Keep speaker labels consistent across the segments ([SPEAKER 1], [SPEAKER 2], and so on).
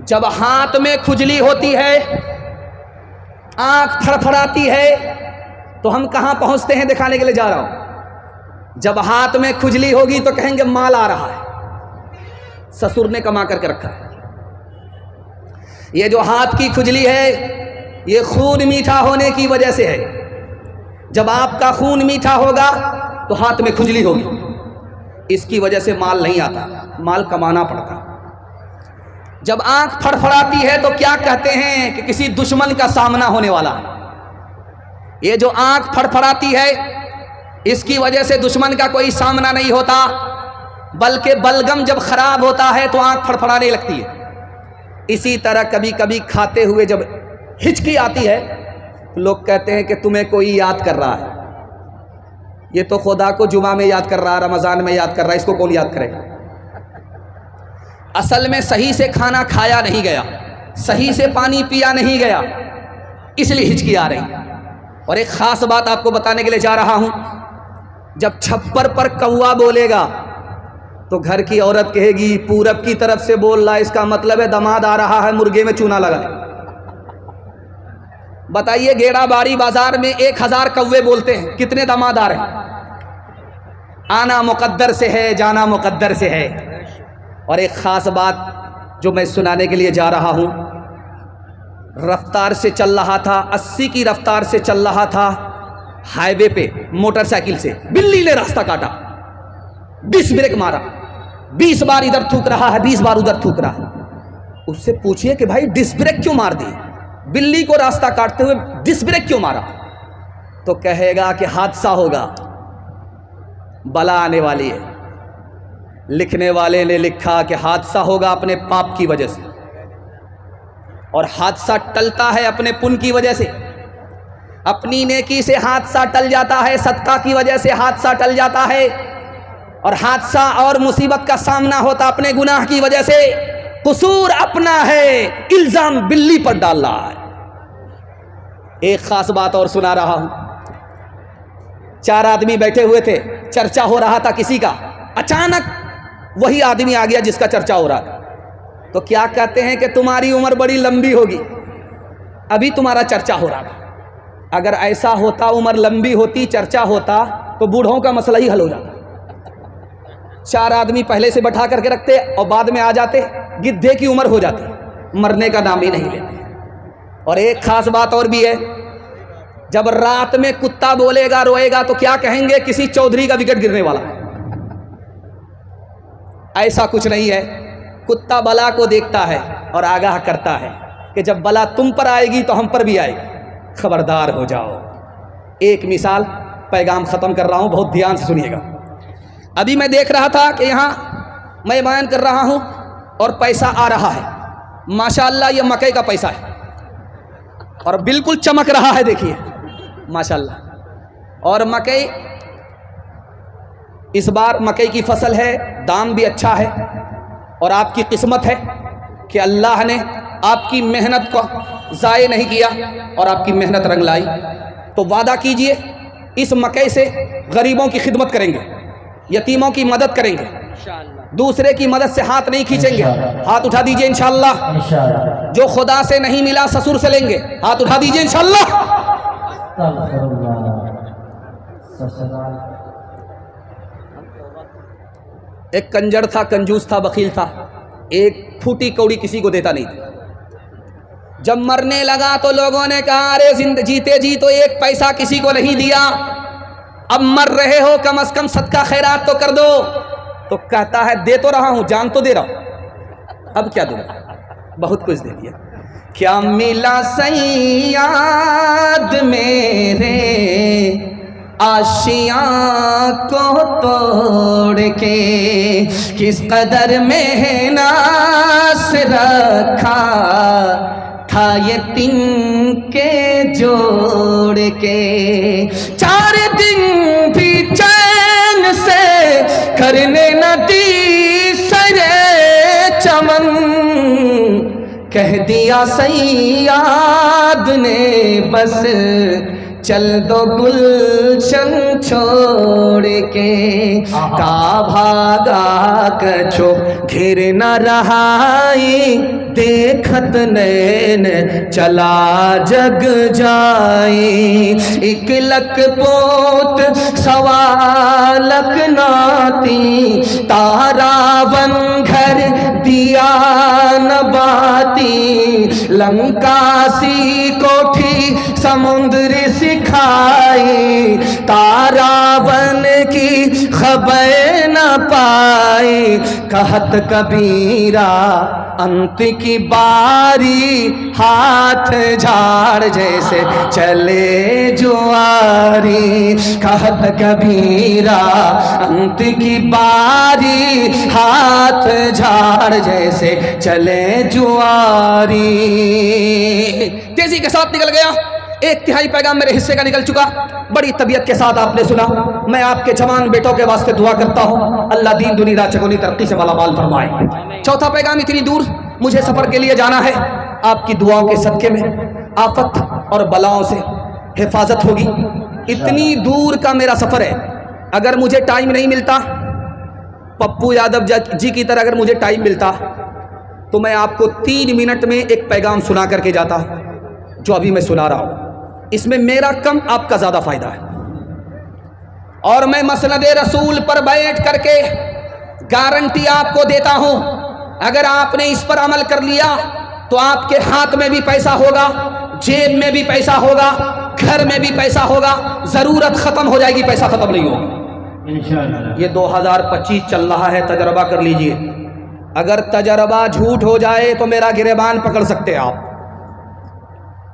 [SPEAKER 1] जब हाथ में खुजली होती है, आंख फड़फड़ाती है, तो हम कहां पहुंचते हैं दिखाने के लिए जा रहा हूं। जब हाथ में खुजली होगी तो कहेंगे माल आ रहा है, ससुर ने कमा करके रखा है। ये जो हाथ की खुजली है, ये खून मीठा होने की वजह से है। जब आपका खून मीठा होगा तो हाथ में खुजली होगी, इसकी वजह से माल नहीं आता, माल कमाना पड़ता। जब आंख फड़फड़ाती है तो क्या कहते हैं कि किसी दुश्मन का सामना होने वाला है। ये जो आंख फड़फड़ाती है, इसकी वजह से दुश्मन का कोई सामना नहीं होता, बल्कि बलगम जब खराब होता है तो आंख फड़फड़ाने लगती है। इसी तरह कभी कभी खाते हुए जब हिचकी आती है, लोग कहते हैं कि तुम्हें कोई याद कर रहा है। ये तो खुदा को जुमा में याद कर रहा है, रमज़ान में याद कर रहा है, इसको कौन याद करेगा। असल में सही से खाना खाया नहीं गया, सही से पानी पिया नहीं गया, इसलिए हिचकी आ रही। और एक ख़ास बात आपको बताने के लिए जा रहा हूँ, जब छप्पर पर कौवा बोलेगा तो घर की औरत कहेगी पूरब की तरफ से बोल रहा है, इसका मतलब है दामाद आ रहा है, मुर्गे में चूना लगा है। बताइए, गेड़ाबाड़ी बाजार में 1000 कौवे बोलते हैं, कितने दामाद आ रहे हैं? आना मुकद्दर से है, जाना मुकद्दर से है। और एक ख़ास बात जो मैं सुनाने के लिए जा रहा हूँ, रफ्तार से चल रहा था, 80 की रफ्तार से चल रहा था हाईवे पे मोटरसाइकिल से, बिल्ली ने रास्ता काटा, डिस्क ब्रेक मारा, 20 बार इधर थूक रहा है, 20 बार उधर थूक रहा है। उससे पूछिए कि भाई डिस्क ब्रेक क्यों मार दी, बिल्ली को रास्ता काटते हुए डिस्क ब्रेक क्यों मारा? तो कहेगा कि हादसा होगा, बला आने वाली है। लिखने वाले ने लिखा कि हादसा होगा अपने पाप की वजह से, और हादसा टलता है अपने पुण्य की वजह से। अपनी नेकी से हादसा टल जाता है, सदका की वजह से हादसा टल जाता है, और हादसा और मुसीबत का सामना होता अपने गुनाह की वजह से। कसूर अपना है, इल्जाम बिल्ली पर डाल रहा है। एक खास बात और सुना रहा हूं। 4 आदमी बैठे हुए थे, चर्चा हो रहा था किसी का, अचानक वही आदमी आ गया जिसका चर्चा हो रहा था। तो क्या कहते हैं कि तुम्हारी उम्र बड़ी लंबी होगी, अभी तुम्हारा चर्चा हो रहा था। अगर ऐसा होता, उम्र लंबी होती, चर्चा होता, तो बूढ़ों का मसला ही हल हो जाता। 4 आदमी पहले से बैठा करके रखते और बाद में आ जाते, गिद्धे की उम्र हो जाती, मरने का नाम ही नहीं लेते। और एक खास बात और भी है, जब रात में कुत्ता बोलेगा, रोएगा, तो क्या कहेंगे? किसी चौधरी का विकेट गिरने वाला है। ऐसा कुछ नहीं है, कुत्ता बला को देखता है और आगाह करता है कि जब बला तुम पर आएगी तो हम पर भी आएगी, खबरदार हो जाओ। एक मिसाल, पैगाम ख़त्म कर रहा हूँ, बहुत ध्यान से सुनिएगा। अभी मैं देख रहा था कि यहाँ मैं बयान कर रहा हूँ और पैसा आ रहा है, माशाअल्लाह। ये मकई का पैसा है और बिल्कुल चमक रहा है, देखिए माशाअल्लाह। और मकई, इस बार मकई की फसल है, दाम भी अच्छा है, और आपकी किस्मत है कि अल्लाह ने आपकी मेहनत को ज़ाय नहीं किया और आपकी मेहनत रंग लाई। तो वादा कीजिए, इस मकई से गरीबों की खिदमत करेंगे, यतीमों की मदद करेंगे, दूसरे की मदद से हाथ नहीं खींचेंगे। हाथ उठा दीजिए इंशाअल्लाह। जो खुदा से नहीं मिला ससुर से लेंगे, हाथ उठा दीजिए इंशाअल्लाह। एक कंजर था, कंजूस था, बखील था, एक फूटी कौड़ी किसी को देता नहीं था। जब मरने लगा तो लोगों ने कहा, अरे जीते जी तो 1 पैसा किसी को नहीं दिया, अब मर रहे हो, कम से कम सदका खैरात तो कर दो। तो कहता है, दे तो रहा हूं, जान तो दे रहा हूं, अब क्या दूंगा, बहुत कुछ दे दिया। क्या मिला सैयाद मेरे आशियाँ को तोड़ के, किस कदर मेहनत रखा था ये तिनके जोड़ के। 4 दिन भी चैन से करने न दी सरे चमन, कह दिया सैयाद ने बस चल दो गुलशन छोड़ के। का भागा कछो घिर न रहाई देखत नैन चला जग जाए। एक लक पोत सवा लक नाती, तारा वन घर दिया न बाती। लंका सी कोठी समुद्र सिखाई, तारा वन की खबर न पाई। कहत कबीरा अंत की बारी, हाथ झाड़ जैसे चले जुआरी। कहत कबीरा अंत की बारी, हाथ झाड़ जैसे चले जुआरी। तेजी के साथ निकल गया, 1/3 पैगाम मेरे हिस्से का निकल चुका। बड़ी तबीयत के साथ आपने सुना। मैं आपके जवान बेटों के वास्ते दुआ करता हूँ, अल्लाह दीन दुनिया चकोनी तरक्की से मालामाल फरमाए। चौथा पैगाम, इतनी दूर मुझे सफर के लिए जाना है, आपकी दुआओं के सदके में आफत और बलाओं से हिफाजत होगी। इतनी दूर का मेरा सफर है, अगर मुझे टाइम नहीं मिलता, पप्पू यादव जी की तरह अगर मुझे टाइम मिलता, तो मैं आपको 3 मिनट में एक पैगाम सुना करके जाता जो अभी मैं सुना रहा हूँ। इसमें मेरा कम, आपका ज़्यादा फ़ायदा है। और मैं मसनद रसूल पर बैठ करके गारंटी आपको देता हूँ, अगर आपने इस पर अमल कर लिया तो आपके हाथ में भी पैसा होगा, जेब में भी पैसा होगा, घर में भी पैसा होगा। ज़रूरत ख़त्म हो जाएगी, पैसा ख़त्म नहीं होगा इंशाअल्लाह। ये 2025 चल रहा है, तजर्बा कर लीजिए। अगर तजर्बा झूठ हो जाए तो मेरा गिरेबान पकड़ सकते हैं आप।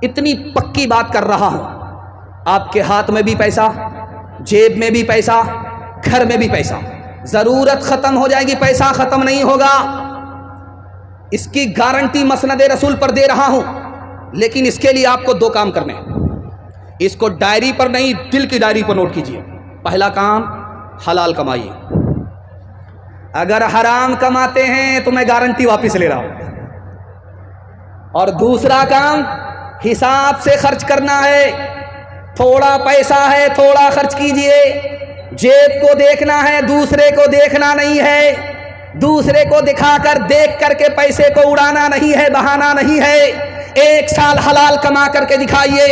[SPEAKER 1] इतनी पक्की बात कर रहा हूं, आपके हाथ में भी पैसा, जेब में भी पैसा, घर में भी पैसा। ज़रूरत ख़त्म हो जाएगी, पैसा ख़त्म नहीं होगा। इसकी गारंटी मसनद रसूल पर दे रहा हूं। लेकिन इसके लिए आपको 2 काम करने हैं। इसको डायरी पर नहीं, दिल की डायरी पर नोट कीजिए। पहला काम, हलाल कमाइए। अगर हराम कमाते हैं तो मैं गारंटी वापस ले रहा हूं। और दूसरा काम, हिसाब से खर्च करना है। थोड़ा पैसा है, थोड़ा खर्च कीजिए। जेब को देखना है, दूसरे को देखना नहीं है। दूसरे को दिखाकर, देख करके पैसे को उड़ाना नहीं है, बहाना नहीं है। 1 साल हलाल कमा करके दिखाइए,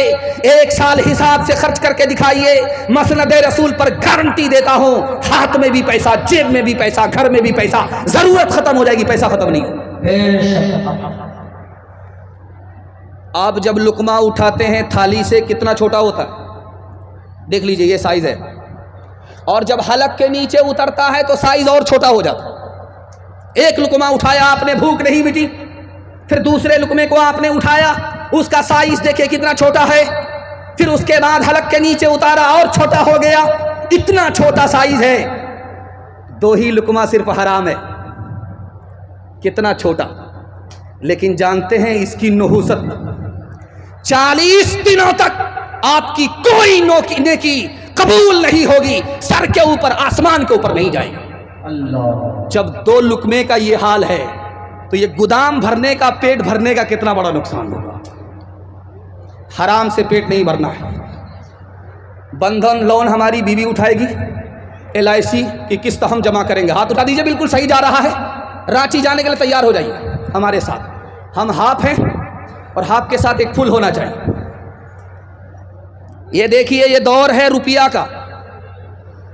[SPEAKER 1] 1 साल हिसाब से खर्च करके दिखाइए। मसनद रसूल पर गारंटी देता हूं, हाथ में भी पैसा, जेब में भी पैसा, घर में भी पैसा। जरूरत खत्म हो जाएगी, पैसा खत्म नहीं होगा। आप जब लुकमा उठाते हैं थाली से, कितना छोटा होता है, देख लीजिए, ये साइज है। और जब हलक के नीचे उतरता है तो साइज और छोटा हो जाता है। एक लुकमा उठाया आपने, भूख नहीं मिटी, फिर दूसरे लुकमे को आपने उठाया, उसका साइज देखिए कितना छोटा है। फिर उसके बाद हलक के नीचे उतारा और छोटा हो गया, इतना छोटा साइज है। 2 ही लुकमा सिर्फ हराम है, कितना छोटा। लेकिन जानते हैं इसकी नहुसत, 40 दिनों तक आपकी कोई नेकी कबूल नहीं होगी, सर के ऊपर, आसमान के ऊपर नहीं जाएगी। अल्लाह। जब 2 लुकमे का ये हाल है तो ये गोदाम भरने का, पेट भरने का कितना बड़ा नुकसान होगा। हराम से पेट नहीं भरना है। बंधन लोन हमारी बीवी उठाएगी, LIC की किस्त हम जमा करेंगे। हाथ उठा दीजिए, बिल्कुल सही जा रहा है। रांची जाने के लिए तैयार हो जाइए हमारे साथ। हम हाफ हैं और हाफ के साथ एक फुल होना चाहिए। ये देखिए, ये दौर है रुपया का,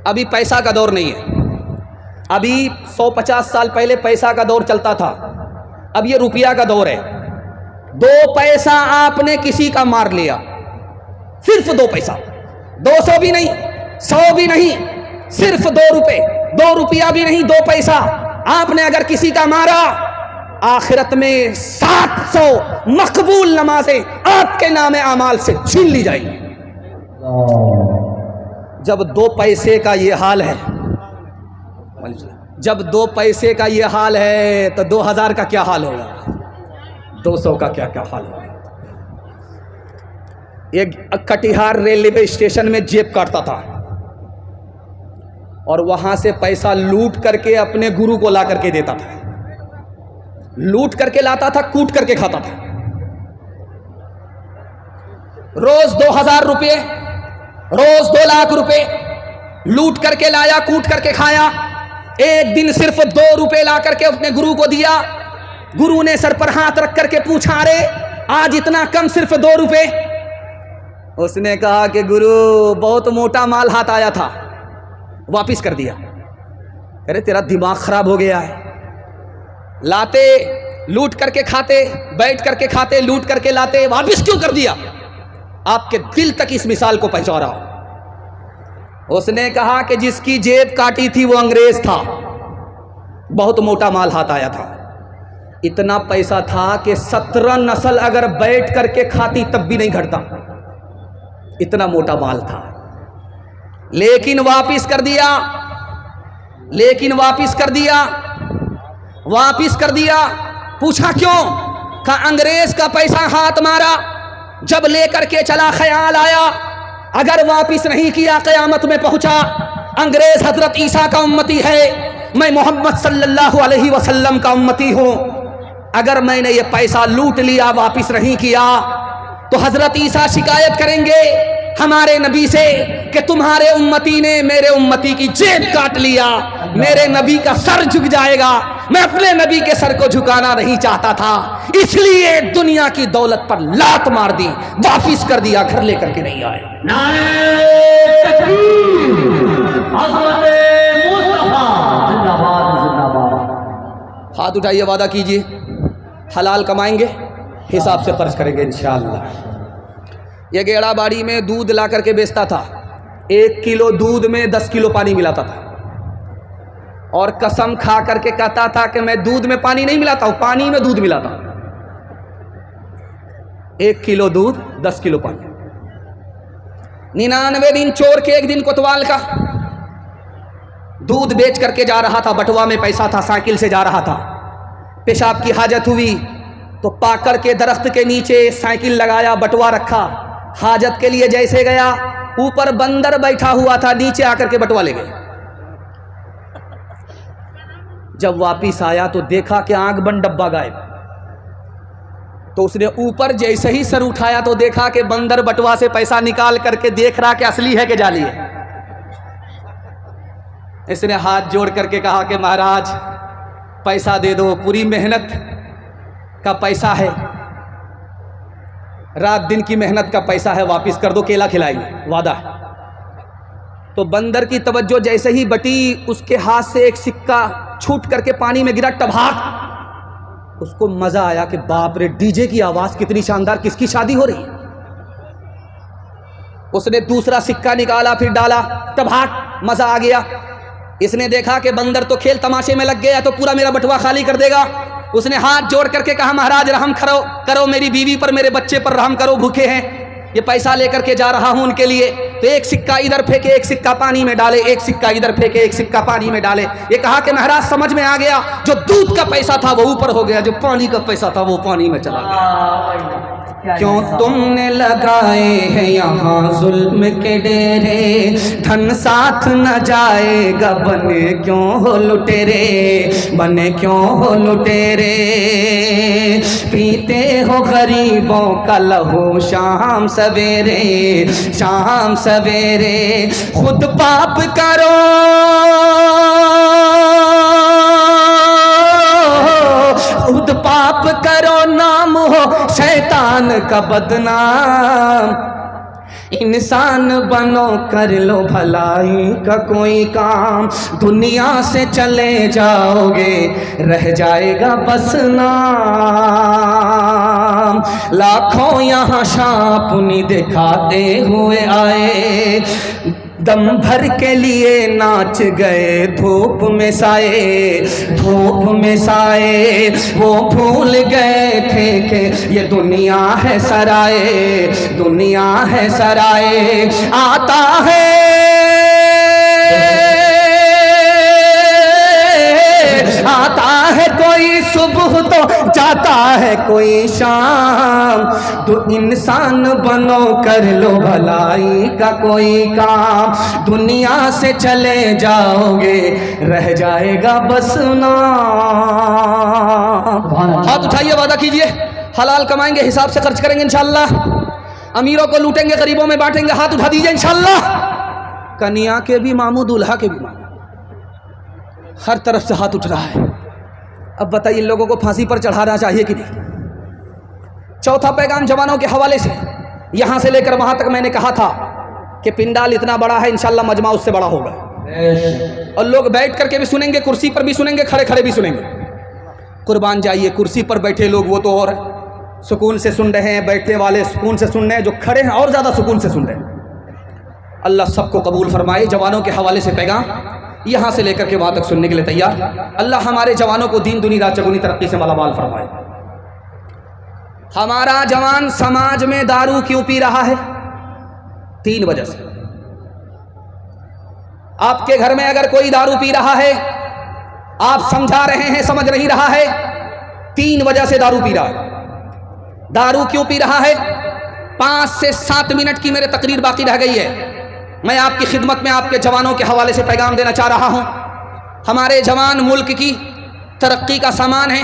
[SPEAKER 1] अभी पैसा का दौर नहीं है। अभी 150 साल पहले पैसा का दौर चलता था, अब ये रुपया का दौर है। 2 पैसा आपने किसी का मार लिया, सिर्फ 2 पैसा, 200 भी नहीं, 100 भी नहीं, सिर्फ 2 रुपए, 2 रुपया भी नहीं, 2 पैसा आपने अगर किसी का मारा, आखिरत में 700 मकबूल नमाजें आपके नामे आमाल से छीन ली जाएंगी। जब 2 पैसे का ये हाल है, जब 2 पैसे का ये हाल है तो 2000 का क्या हाल होगा, 200 का क्या क्या हाल होगा। एक कटिहार रेलवे स्टेशन में जेब काटता था और वहां से पैसा लूट करके अपने गुरु को ला करके देता था। लूट करके लाता था, कूट करके खाता था। रोज 2000 रुपये, रोज 2 लाख रुपए लूट करके लाया, कूट करके खाया। एक दिन सिर्फ 2 रुपए ला करके अपने गुरु को दिया, गुरु ने सर पर हाथ रख करके पूछा, अरे आज इतना कम, सिर्फ 2 रुपए? उसने कहा कि गुरु बहुत मोटा माल हाथ आया था, वापिस कर दिया। अरे तेरा दिमाग खराब हो गया है, लाते लूट करके खाते, बैठ करके खाते, लूट करके लाते, वापिस क्यों कर दिया? आपके दिल तक इस मिसाल को पहुंचा रहा हूं। उसने कहा कि जिसकी जेब काटी थी वो अंग्रेज था, बहुत मोटा माल हाथ आया था, इतना पैसा था कि 17 नस्ल अगर बैठ करके खाती तब भी नहीं घटता, इतना मोटा माल था। लेकिन वापिस कर दिया, लेकिन वापिस कर दिया, वापिस कर दिया। पूछा क्यों? कहा अंग्रेज का पैसा हाथ मारा, जब लेकर के चला ख्याल आया अगर वापिस नहीं किया क़यामत में पहुंचा। अंग्रेज हजरत ईसा का उम्मती है, मैं मोहम्मद सल्लल्लाहु अलैहि वसल्लम का उम्मती हूं। अगर मैंने ये पैसा लूट लिया, वापिस नहीं किया, तो हजरत ईसा शिकायत करेंगे हमारे नबी से कि तुम्हारे उम्मती ने मेरे उम्मती की जेब काट लिया, मेरे नबी का सर झुक जाएगा। मैं अपने नबी के सर को झुकाना नहीं चाहता था, इसलिए दुनिया की दौलत पर लात मार दी, वापिस कर दिया, घर लेकर के नहीं आए। हाथ उठाइए, वादा कीजिए हलाल कमाएंगे, हिसाब से खर्च करेंगे इंशाअल्लाह। ये गेड़ाबाड़ी में दूध ला करके बेचता था, 1 किलो दूध में 10 किलो पानी मिलाता था, और कसम खा करके कहता था कि मैं दूध में पानी नहीं मिलाता हूं, पानी में दूध मिलाता हूं। 1 किलो दूध 10 किलो पानी। 99 दिन चोर के, 1 दिन कोतवाल का। दूध बेच करके जा रहा था, बटुआ में पैसा था, साइकिल से जा रहा था, पेशाब की हाजत हुई तो पाकर के दरख्त के नीचे साइकिल लगाया, बटुआ रखा, हाजत के लिए जैसे गया, ऊपर बंदर बैठा हुआ था, नीचे आकर के बटुआ ले गए। जब वापिस आया तो देखा कि आंख बंद डब्बा गायब। तो उसने ऊपर जैसे ही सर उठाया तो देखा कि बंदर बटुआ से पैसा निकाल करके देख रहा कि असली है कि जाली है। इसने हाथ जोड़ करके कहा कि महाराज पैसा दे दो, पूरी मेहनत का पैसा है, रात दिन की मेहनत का पैसा है, वापिस कर दो, केला खिलाएंगे, वादा है। तो बंदर की तवज्जो जैसे ही बटी, उसके हाथ से एक सिक्का छूट करके पानी में गिरा, टभाक। उसको मजा आया कि बाप रे, डीजे की आवाज कितनी शानदार, किसकी शादी हो रही। उसने दूसरा सिक्का निकाला, फिर डाला, टभाक, मजा आ गया। इसने देखा कि बंदर तो खेल तमाशे में लग गया, तो पूरा मेरा बटुआ खाली कर देगा। उसने हाथ जोड़ करके कहा महाराज रहम करो, मेरी बीवी पर, मेरे बच्चे पर रहम करो, भूखे हैं, ये पैसा लेकर के जा रहा हूं उनके लिए। तो एक सिक्का इधर फेंके, एक सिक्का पानी में डाले, एक सिक्का इधर फेंके, एक सिक्का पानी में डाले। ये कहा कि महाराज समझ में आ गया, जो दूध का पैसा था वो ऊपर हो गया, जो पानी का पैसा था वो पानी में चला गया। क्यों तुमने लगाए हैं यहाँ जुल्म के डेरे, धन साथ न जाएगा, बने क्यों हो लुटेरे, बने क्यों हो लुटेरे। पीते हो गरीबों का लहू शाम सवेरे, शाम सवेरे। खुद पाप करो, खुद पाप करो, नाम हो शैतान का बदनाम। इंसान बनो, कर लो भलाई का कोई काम, दुनिया से चले जाओगे, रह जाएगा बस नाम। लाखों यहाँ शापुनी दिखाते हुए आए, दम भर के लिए नाच गए धूप में साए, धूप में साए। वो भूल गए थे कि ये दुनिया है सराय, दुनिया है सराय। आता है आता है कोई सुबह तो जाता है कोई शाम। तो इंसान बनो, कर लो भलाई का कोई काम, दुनिया से चले जाओगे, रह जाएगा बस नाम। हाथ उठाइए, वादा कीजिए हलाल कमाएंगे, हिसाब से खर्च करेंगे इंशाअल्लाह। अमीरों को लूटेंगे, गरीबों में बांटेंगे। हाथ उठा दीजिए इंशाअल्लाह। कन्या के भी मामू, दूल्हा के भी मामू, हर तरफ से हाथ उठ रहा है। अब बताइए इन लोगों को फांसी पर चढ़ाना चाहिए कि नहीं? चौथा पैगाम जवानों के हवाले से, यहाँ से लेकर वहाँ तक मैंने कहा था कि पिंडाल इतना बड़ा है, इंशाल्लाह मजमा उससे बड़ा होगा और लोग बैठ करके भी सुनेंगे, कुर्सी पर भी सुनेंगे, खड़े खड़े भी सुनेंगे। कुर्बान जाइए, कुर्सी पर बैठे लोग वो तो और सुकून से सुन रहे हैं, बैठने वाले सुकून से सुन रहे हैं, जो खड़े हैं और ज़्यादा सुकून से सुन रहे हैं। अल्लाह सबको कबूल फरमाए। जवानों के हवाले से पैगाम यहाँ से लेकर के वहाँ तक सुनने के लिए तैयार। अल्लाह हमारे जवानों को दीन दुनी रात चगुनी तरक्की से मालामाल फरमाए। हमारा जवान समाज में दारू क्यों पी रहा है? 3 वजह से। आपके घर में अगर कोई दारू पी रहा है, आप समझा रहे हैं, समझ नहीं रहा है, 3 वजह से दारू पी रहा है। दारू क्यों पी रहा है? 5 से 7 मिनट की मेरे तकरीर बाकी रह गई है। मैं आपकी खिदमत में आपके जवानों के हवाले से पैगाम देना चाह रहा हूं। हमारे जवान मुल्क की तरक्की का सामान है।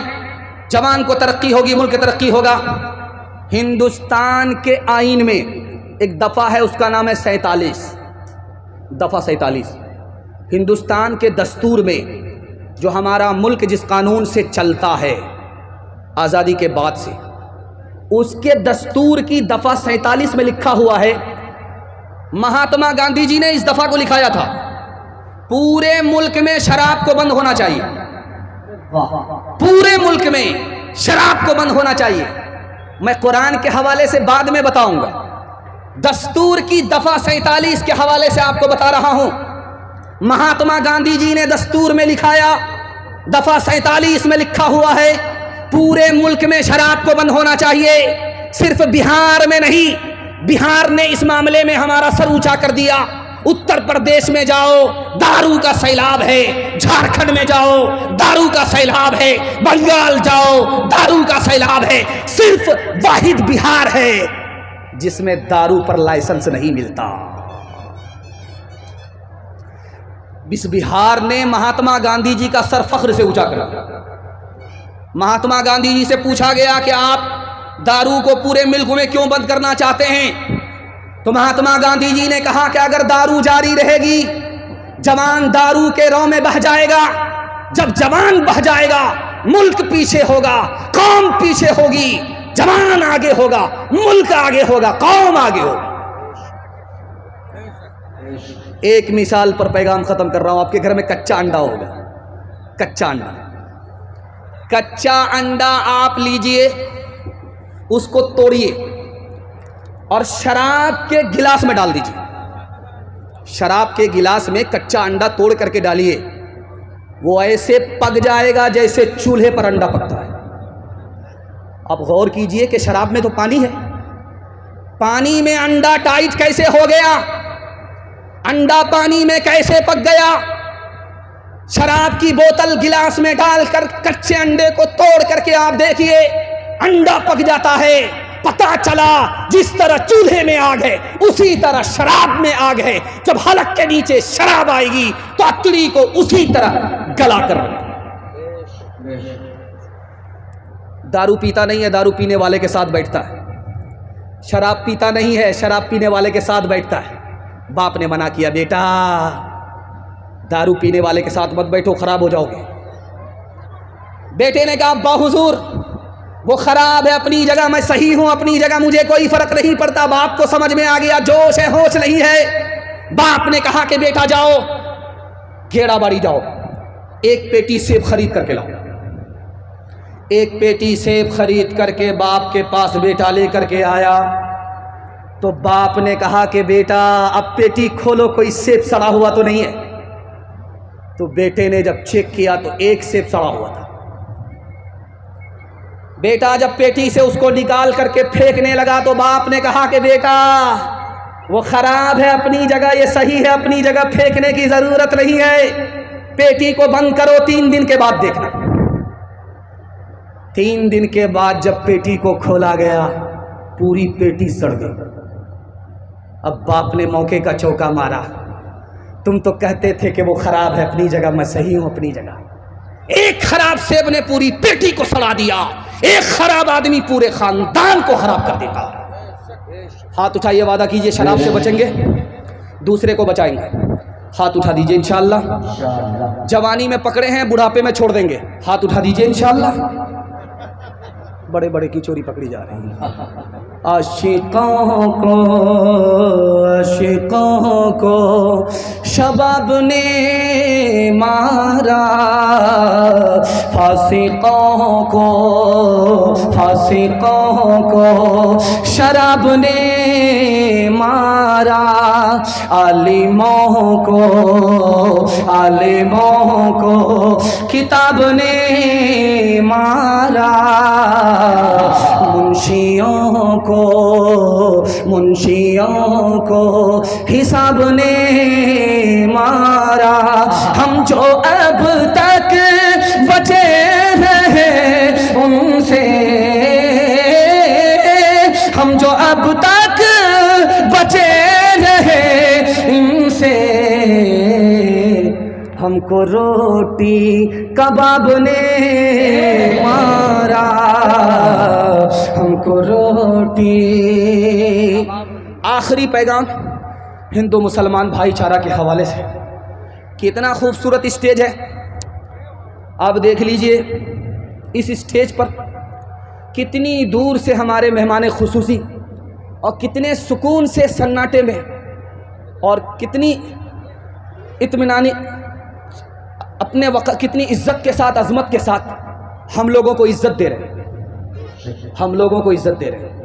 [SPEAKER 1] जवान को तरक्की होगी, मुल्क तरक्की होगा। हिंदुस्तान के आईन में एक दफ़ा है, उसका नाम है 47, दफ़ा 47। हिंदुस्तान के दस्तूर में जो हमारा मुल्क जिस कानून से चलता है आज़ादी के बाद से, उसके दस्तूर की दफ़ा 47 में लिखा हुआ है, महात्मा गांधी जी ने इस दफ़ा को लिखाया था, पूरे मुल्क में शराब को बंद होना चाहिए। पूरे मुल्क में शराब को बंद होना चाहिए। मैं कुरान के हवाले से बाद में बताऊंगा। दस्तूर की दफ़ा 47 के हवाले से आपको बता रहा हूं। महात्मा गांधी जी ने दस्तूर में लिखाया, दफ़ा 47 में लिखा हुआ है, पूरे मुल्क में शराब को बंद होना चाहिए। सिर्फ बिहार में नहीं, बिहार ने इस मामले में हमारा सर ऊंचा कर दिया। उत्तर प्रदेश में जाओ, दारू का सैलाब है। झारखंड में जाओ, दारू का सैलाब है। बंगाल जाओ, दारू का सैलाब है। सिर्फ वाहिद बिहार है जिसमें दारू पर लाइसेंस नहीं मिलता। इस बिहार ने महात्मा गांधी जी का सर फख्र से ऊंचा कर। महात्मा गांधी जी से पूछा गया कि आप दारू को पूरे मुल्क में क्यों बंद करना चाहते हैं? तो महात्मा गांधी जी ने कहा कि अगर दारू जारी रहेगी, जवान दारू के रौ में बह जाएगा। जब जवान बह जाएगा, मुल्क पीछे होगा, कौम पीछे होगी। जवान आगे होगा, मुल्क आगे होगा, कौम आगे होगी। एक मिसाल पर पैगाम खत्म कर रहा हूं। आपके घर में कच्चा अंडा होगा, कच्चा अंडा। कच्चा अंडा आप लीजिए, उसको तोड़िए और शराब के गिलास में डाल दीजिए। शराब के गिलास में कच्चा अंडा तोड़ करके डालिए, वो ऐसे पक जाएगा जैसे चूल्हे पर अंडा पकता है। अब गौर कीजिए कि शराब में तो पानी है, पानी में अंडा टाइट कैसे हो गया? अंडा पानी में कैसे पक गया? शराब की बोतल गिलास में डालकर कच्चे अंडे को तोड़ करके आप देखिए, अंडा पक जाता है। पता चला जिस तरह चूल्हे में आग है, उसी तरह शराब में आग है। जब हलक के नीचे शराब आएगी तो अतली को उसी तरह गला कर। दारू पीता नहीं है, दारू पीने वाले के साथ बैठता है। शराब पीता नहीं है, शराब पीने वाले के साथ बैठता है। बाप ने मना किया, बेटा दारू पीने वाले के साथ मत बैठो, खराब हो जाओगे। बेटे ने कहा, अब्बा हुजूर वो खराब है अपनी जगह, मैं सही हूं अपनी जगह, मुझे कोई फर्क नहीं पड़ता। बाप को समझ में आ गया, जोश है होश नहीं है। बाप ने कहा कि बेटा जाओ, घेड़ा बाड़ी जाओ, एक पेटी सेब खरीद करके लाओ। एक पेटी सेब खरीद करके बाप के पास बेटा लेकर के आया तो बाप ने कहा कि बेटा अब पेटी खोलो, कोई सेब सड़ा हुआ तो नहीं है। तो बेटे ने जब चेक किया तो एक सेब सड़ा हुआ था। बेटा जब पेटी से उसको निकाल करके फेंकने लगा तो बाप ने कहा कि बेटा वो खराब है अपनी जगह, ये सही है अपनी जगह, फेंकने की जरूरत नहीं है। पेटी को बंद करो, 3 दिन के बाद देखना। 3 दिन के बाद जब पेटी को खोला गया, पूरी पेटी सड़ गई। अब बाप ने मौके का चौका मारा, तुम तो कहते थे कि वो खराब है अपनी जगह, मैं सही हूं अपनी जगह। एक खराब सेब ने पूरी पेटी को सड़ा दिया। एक खराब आदमी पूरे खानदान को खराब कर देता। हाथ उठाइए, वादा कीजिए शराब से बचेंगे, दूसरे को बचाएंगे। हाथ उठा दीजिए इंशाअल्लाह। जवानी में पकड़े हैं, बुढ़ापे में छोड़ देंगे, हाथ उठा दीजिए इंशाअल्लाह। बड़े बड़े की चोरी पकड़ी जा रही है। आशिकों को शबाब ने मारा, फासिकों को शराब ने मारा, आलिमों को किताब ने मारा, मुंशियों को हिसाब ने मारा। हम जो अब तक बचे रहे उनसे, हम जो अब तक बचे रहे इनसे, हमको रोटी कबाब ने मारा, हमको रोटी। आखिरी पैगाम हिंदू मुसलमान भाईचारा के हवाले से। कितना खूबसूरत स्टेज है, आप देख लीजिए। इस स्टेज पर कितनी दूर से हमारे मेहमान खुसूसी और कितने सुकून से सन्नाटे में और कितनी इत्मीनानी अपने वक्त, कितनी इज्जत के साथ, अजमत के साथ हम लोगों को इज्जत दे रहे हैं, हम लोगों को इज्जत दे रहे हैं।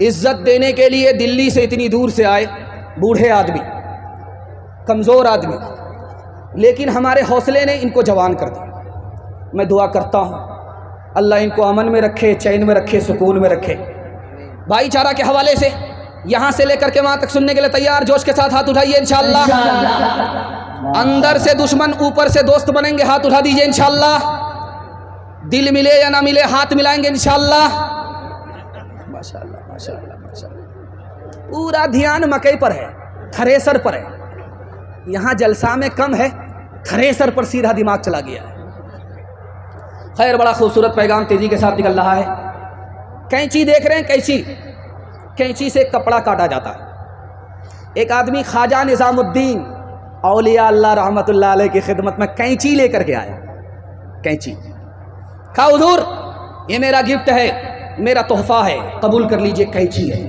[SPEAKER 1] इज्जत देने के लिए दिल्ली से इतनी दूर से आए बूढ़े आदमी, कमज़ोर आदमी, लेकिन हमारे हौसले ने इनको जवान कर दिया। मैं दुआ करता हूँ अल्लाह इनको अमन में रखे, चैन में रखे, सुकून में रखे। भाईचारा के हवाले से यहाँ से लेकर के वहाँ तक सुनने के लिए तैयार, जोश के साथ हाथ उठाइए इंशाअल्लाह। अंदर से दुश्मन, ऊपर से दोस्त बनेंगे, हाथ उठा दीजिए इंशाअल्लाह। दिल मिले या ना मिले हाथ मिलाएंगे इंशाअल्लाह। माशाअल्लाह माशाअल्लाह माशाअल्लाह। पूरा ध्यान मकई पर है, थ्रेसर पर है। यहाँ जलसा में कम है, थ्रेसर पर सीधा दिमाग चला गया है। खैर, बड़ा खूबसूरत पैगाम तेजी के साथ निकल रहा है। कैंची देख रहे हैं, कैंची, कैंची से कपड़ा काटा जाता है। एक आदमी ख्वाजा निज़ामुद्दीन औलिया अल्लाह रहमतुल्लाह अलैह की खिदमत में कैंची लेकर के आया। कैंची कहा, हुजूर ये मेरा गिफ्ट है, मेरा तोहफा है, कबूल कर लीजिए, कैंची है।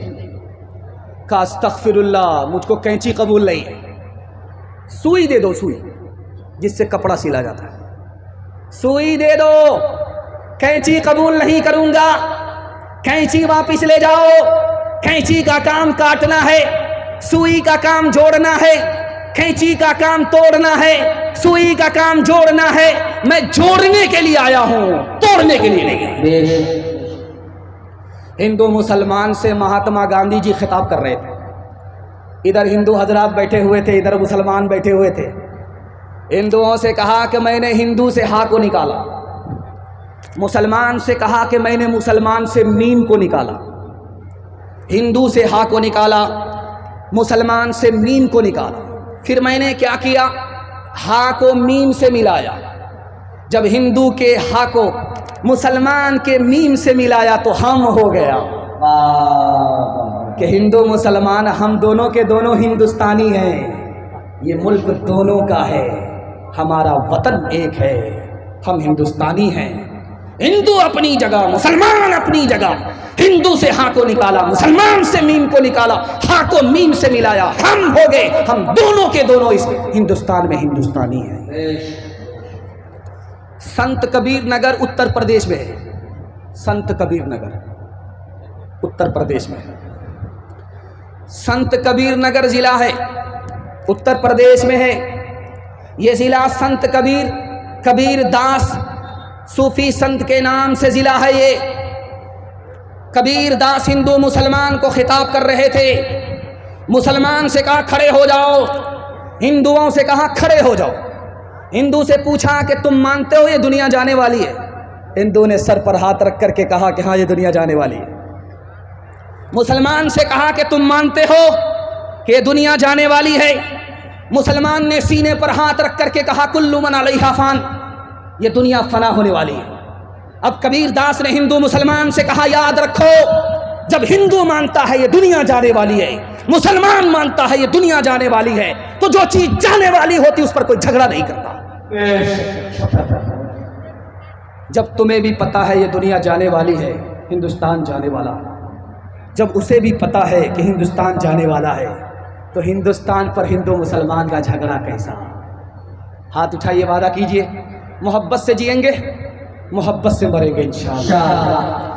[SPEAKER 1] कहा अस्तगफिरुल्लाह, मुझको कैंची कबूल नहीं है। सुई दे दो, सुई जिससे कपड़ा सिला जाता है, सुई दे दो। कैंची कबूल नहीं करूंगा, कैंची वापिस ले जाओ। कैंची का काम काटना है, सुई का काम जोड़ना है। कैंची का काम तोड़ना है, सुई का काम जोड़ना है। मैं जोड़ने के लिए आया हूं, तोड़ने के लिए नहीं। हिंदू मुसलमान से महात्मा गांधी जी खिताब कर रहे थे। इधर हिंदू हजरात बैठे हुए थे, इधर मुसलमान बैठे हुए थे। हिंदुओं से कहा कि मैंने हिंदू से हा को निकाला, मुसलमान से कहा कि मैंने मुसलमान से मीम को निकाला। हिंदू से हा को निकाला, मुसलमान से मीम को निकाला। फिर मैंने क्या किया, हा को मीम से मिलाया। जब हिंदू के हा को मुसलमान के मीम से मिलाया तो हम हो गया कि हिंदू मुसलमान हम दोनों के दोनों हिंदुस्तानी हैं। ये मुल्क दोनों का है, हमारा वतन एक है, हम हिंदुस्तानी हैं। हिंदू अपनी जगह, मुसलमान अपनी जगह। हिंदू से हा को निकाला, मुसलमान से मीम को निकाला, हा को मीम से मिलाया, हम हो गए, हम दोनों के दोनों इस हिंदुस्तान में हिंदुस्तानी हैं। संत कबीर नगर उत्तर प्रदेश में है। संत कबीर नगर उत्तर प्रदेश में है। संत कबीर नगर जिला है, उत्तर प्रदेश में है। यह जिला संत कबीर दास सूफी संत के नाम से जिला है। ये कबीर दास हिंदू मुसलमान को खिताब कर रहे थे। मुसलमान से कहा खड़े हो जाओ, हिंदुओं से कहा खड़े हो जाओ। हिंदू से पूछा कि तुम मानते हो ये दुनिया जाने वाली है? हिंदू ने सर पर हाथ रख करके कहा कि हाँ, ये दुनिया जाने वाली है। मुसलमान से कहा कि तुम मानते हो कि ये दुनिया जाने वाली है? मुसलमान ने सीने पर हाथ रख करके कहा कुल्लु मन अलैहा फान, ये दुनिया फना होने वाली है। अब कबीर दास ने हिंदू मुसलमान से कहा याद रखो, जब हिंदू मानता है ये दुनिया जाने वाली है, मुसलमान मानता है ये दुनिया जाने वाली है, तो जो चीज जाने वाली होती उस पर कोई झगड़ा नहीं करता। जब तुम्हें भी पता है ये दुनिया जाने वाली है, हिंदुस्तान जाने वाला है, जब उसे भी पता है कि हिंदुस्तान जाने वाला है, तो हिंदुस्तान पर हिंदू मुसलमान का झगड़ा कैसा? हाथ उठाइए, वादा कीजिए, मोहब्बत से जिएंगे, मोहब्बत से मरेंगे इंशाअल्लाह।